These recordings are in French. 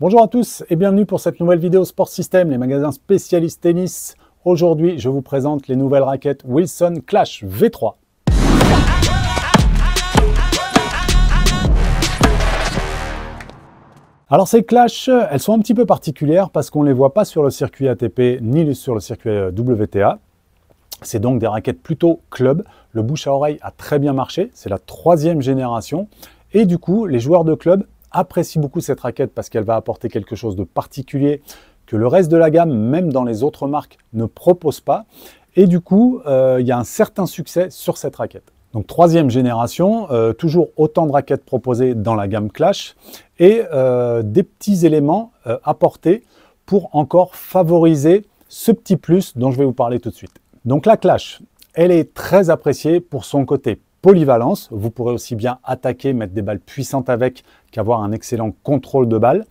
Bonjour à tous et bienvenue pour cette nouvelle vidéo Sport System, les magasins spécialistes tennis. Aujourd'hui, je vous présente les nouvelles raquettes Wilson Clash V3. Alors ces Clash, elles sont un petit peu particulières parce qu'on ne les voit pas sur le circuit ATP ni sur le circuit WTA. C'est donc des raquettes plutôt club. Le bouche à oreille a très bien marché, c'est la 3e génération. Et du coup, les joueurs de club apprécient beaucoup cette raquette parce qu'elle va apporter quelque chose de particulier que le reste de la gamme, même dans les autres marques, ne propose pas. Et du coup, il y a un certain succès sur cette raquette. Donc 3e génération, toujours autant de raquettes proposées dans la gamme Clash et des petits éléments apportés pour encore favoriser ce petit plus dont je vais vous parler tout de suite. Donc la Clash, elle est très appréciée pour son côté polyvalence. Vous pourrez aussi bien attaquer, mettre des balles puissantes avec qu'avoir un excellent contrôle de balle.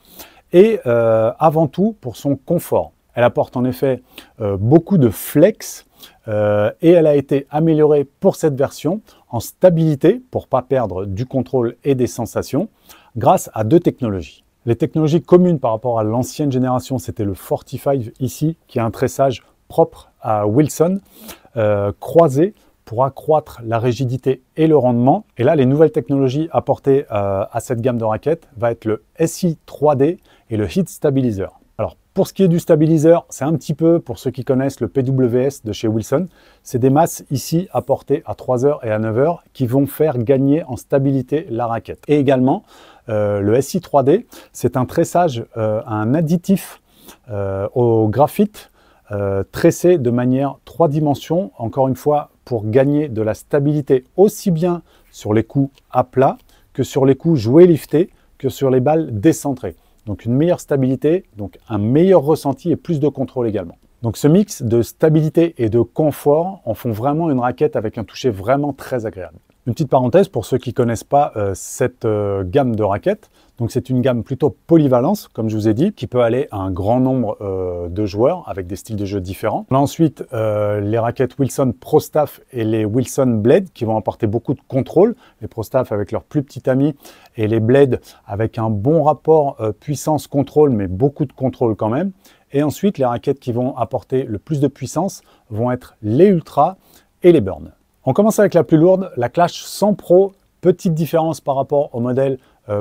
Et avant tout, pour son confort. Elle apporte en effet beaucoup de flex et elle a été améliorée pour cette version en stabilité, pour ne pas perdre du contrôle et des sensations, grâce à 2 technologies. Les technologies communes par rapport à l'ancienne génération, c'était le 45 ici, qui a un tressage propre à Wilson, croisé, pour accroître la rigidité et le rendement. Et là, les nouvelles technologies apportées à cette gamme de raquettes va être le SI 3D et le Heat Stabilizer. Alors, pour ce qui est du stabilizer, c'est un petit peu, pour ceux qui connaissent le PWS de chez Wilson, c'est des masses ici apportées à 3h et à 9h qui vont faire gagner en stabilité la raquette. Et également, le SI 3D, c'est un tressage, un additif au graphite tressé de manière 3 dimensions, encore une fois, pour gagner de la stabilité aussi bien sur les coups à plat que sur les coups joués liftés, que sur les balles décentrées. Donc une meilleure stabilité, donc un meilleur ressenti et plus de contrôle également. Donc ce mix de stabilité et de confort en font vraiment une raquette avec un toucher vraiment très agréable. Une petite parenthèse pour ceux qui ne connaissent pas cette gamme de raquettes. Donc c'est une gamme plutôt polyvalence, comme je vous ai dit, qui peut aller à un grand nombre de joueurs avec des styles de jeu différents. On a ensuite les raquettes Wilson Pro Staff et les Wilson Blade qui vont apporter beaucoup de contrôle. Les Pro Staff avec leur plus petit ami et les Blade avec un bon rapport puissance-contrôle, mais beaucoup de contrôle quand même. Et ensuite, les raquettes qui vont apporter le plus de puissance vont être les Ultra et les Burn. On commence avec la plus lourde, la Clash 100 Pro. Petite différence par rapport au modèle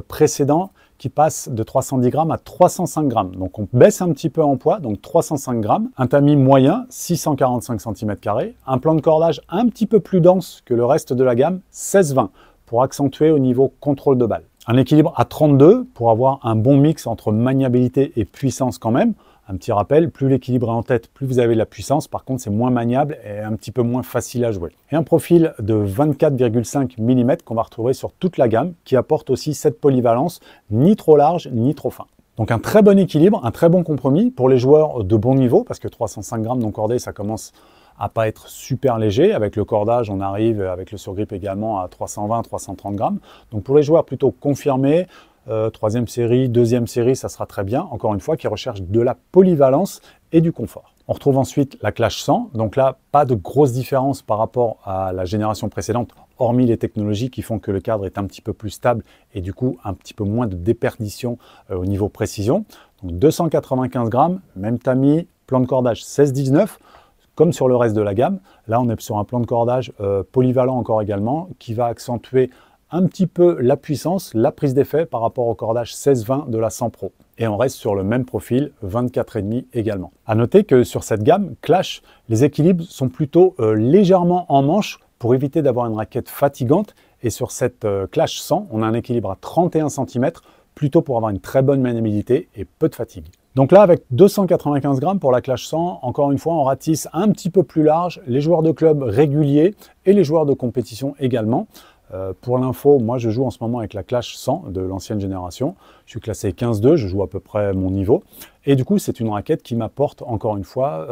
précédent qui passe de 310 grammes à 305 grammes. Donc on baisse un petit peu en poids, donc 305 grammes. Un tamis moyen, 645 cm². Un plan de cordage un petit peu plus dense que le reste de la gamme, 16-20, pour accentuer au niveau contrôle de balle. Un équilibre à 32 pour avoir un bon mix entre maniabilité et puissance quand même. Un petit rappel, plus l'équilibre est en tête, plus vous avez de la puissance. Par contre, c'est moins maniable et un petit peu moins facile à jouer. Et un profil de 24,5 mm qu'on va retrouver sur toute la gamme, qui apporte aussi cette polyvalence, ni trop large, ni trop fin. Donc un très bon équilibre, un très bon compromis pour les joueurs de bon niveau, parce que 305 grammes non cordé, ça commence à pas être super léger. Avec le cordage, on arrive avec le surgrip également à 320-330 grammes. Donc pour les joueurs plutôt confirmés, 3e série, 2e série, ça sera très bien. Encore une fois, qui recherchent de la polyvalence et du confort. On retrouve ensuite la Clash 100. Donc là, pas de grosse différence par rapport à la génération précédente, hormis les technologies qui font que le cadre est un petit peu plus stable et du coup, un petit peu moins de déperdition au niveau précision. Donc 295 grammes, même tamis, plan de cordage 16-19. Comme sur le reste de la gamme, là, on est sur un plan de cordage polyvalent encore également, qui va accentuer un petit peu la puissance, la prise d'effet par rapport au cordage 16-20 de la 100 Pro. Et on reste sur le même profil, 24,5 également. À noter que sur cette gamme Clash, les équilibres sont plutôt légèrement en manche pour éviter d'avoir une raquette fatigante. Et sur cette Clash 100, on a un équilibre à 31 cm, plutôt pour avoir une très bonne maniabilité et peu de fatigue. Donc là, avec 295 grammes pour la Clash 100, encore une fois, on ratisse un petit peu plus large les joueurs de club réguliers et les joueurs de compétition également. Pour l'info, moi je joue en ce moment avec la Clash 100 de l'ancienne génération. Je suis classé 15-2, je joue à peu près mon niveau. Et du coup, c'est une raquette qui m'apporte encore une fois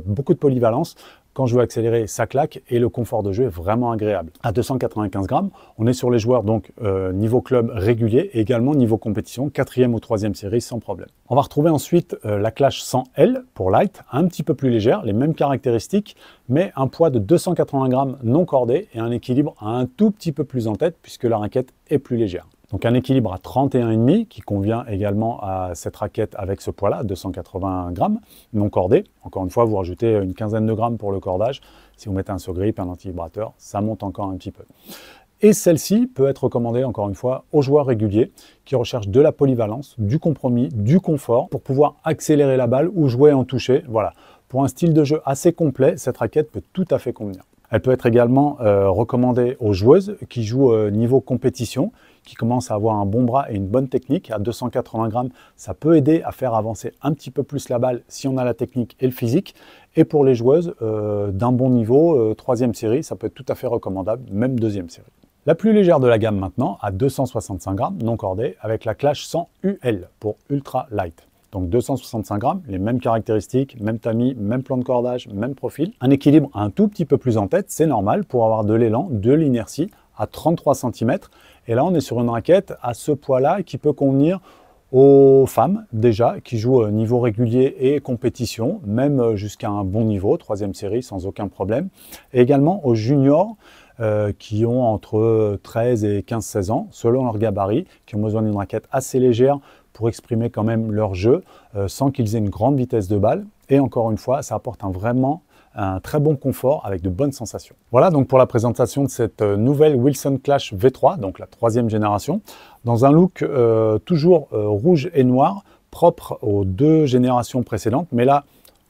beaucoup de polyvalence. Quand je veux accélérer, ça claque et le confort de jeu est vraiment agréable. À 295 grammes, on est sur les joueurs donc niveau club régulier et également niveau compétition, 4e ou 3e série sans problème. On va retrouver ensuite la Clash 100L pour light, un petit peu plus légère, les mêmes caractéristiques, mais un poids de 280 grammes non cordé et un équilibre un tout petit peu plus en tête puisque la raquette est plus légère. Donc un équilibre à 31,5 qui convient également à cette raquette avec ce poids-là, 280 grammes, non cordé. Encore une fois, vous rajoutez une quinzaine de grammes pour le cordage. Si vous mettez un sur-grip, un anti-vibrateur, ça monte encore un petit peu. Et celle-ci peut être recommandée, encore une fois, aux joueurs réguliers qui recherchent de la polyvalence, du compromis, du confort pour pouvoir accélérer la balle ou jouer en toucher. Voilà. Pour un style de jeu assez complet, cette raquette peut tout à fait convenir. Elle peut être également recommandée aux joueuses qui jouent niveau compétition, qui commencent à avoir un bon bras et une bonne technique. À 280 grammes, ça peut aider à faire avancer un petit peu plus la balle si on a la technique et le physique. Et pour les joueuses d'un bon niveau, troisième série, ça peut être tout à fait recommandable, même deuxième série. La plus légère de la gamme maintenant, à 265 grammes, non cordée, avec la Clash 100 UL pour Ultra Light. Donc 265 grammes, les mêmes caractéristiques, même tamis, même plan de cordage, même profil. Un équilibre un tout petit peu plus en tête, c'est normal pour avoir de l'élan, de l'inertie à 33 cm. Et là, on est sur une raquette à ce poids-là qui peut convenir aux femmes déjà, qui jouent niveau régulier et compétition, même jusqu'à un bon niveau, troisième série sans aucun problème. Et également aux juniors qui ont entre 13 et 15-16 ans, selon leur gabarit, qui ont besoin d'une raquette assez légère pour exprimer quand même leur jeu, sans qu'ils aient une grande vitesse de balle. Et encore une fois, ça apporte vraiment un très bon confort avec de bonnes sensations. Voilà donc pour la présentation de cette nouvelle Wilson Clash V3, donc la troisième génération, dans un look toujours rouge et noir, propre aux deux générations précédentes, mais là,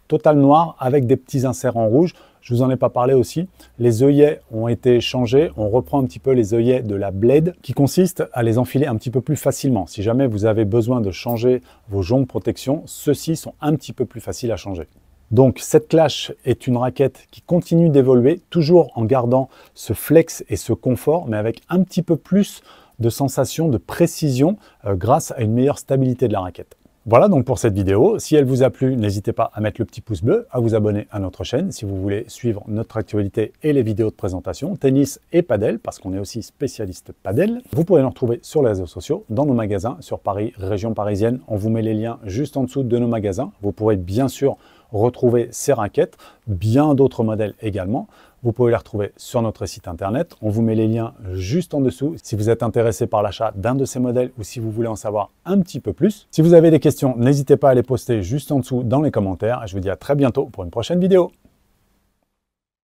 total noir avec des petits inserts en rouge. Je vous en ai pas parlé aussi. Les œillets ont été changés. On reprend un petit peu les œillets de la Blade qui consiste à les enfiler un petit peu plus facilement. Si jamais vous avez besoin de changer vos joncs de protection, ceux-ci sont un petit peu plus faciles à changer. Donc cette Clash est une raquette qui continue d'évoluer, toujours en gardant ce flex et ce confort, mais avec un petit peu plus de sensation de précision grâce à une meilleure stabilité de la raquette. Voilà donc pour cette vidéo. Si elle vous a plu, n'hésitez pas à mettre le petit pouce bleu, à vous abonner à notre chaîne si vous voulez suivre notre actualité et les vidéos de présentation, tennis et padel, parce qu'on est aussi spécialiste padel. Vous pourrez nous retrouver sur les réseaux sociaux, dans nos magasins, sur Paris, région parisienne. On vous met les liens juste en dessous de nos magasins. Vous pourrez bien sûr retrouver ces raquettes, bien d'autres modèles également. Vous pouvez les retrouver sur notre site internet. On vous met les liens juste en dessous si vous êtes intéressé par l'achat d'un de ces modèles ou si vous voulez en savoir un petit peu plus. Si vous avez des questions, n'hésitez pas à les poster juste en dessous dans les commentaires. Et je vous dis à très bientôt pour une prochaine vidéo.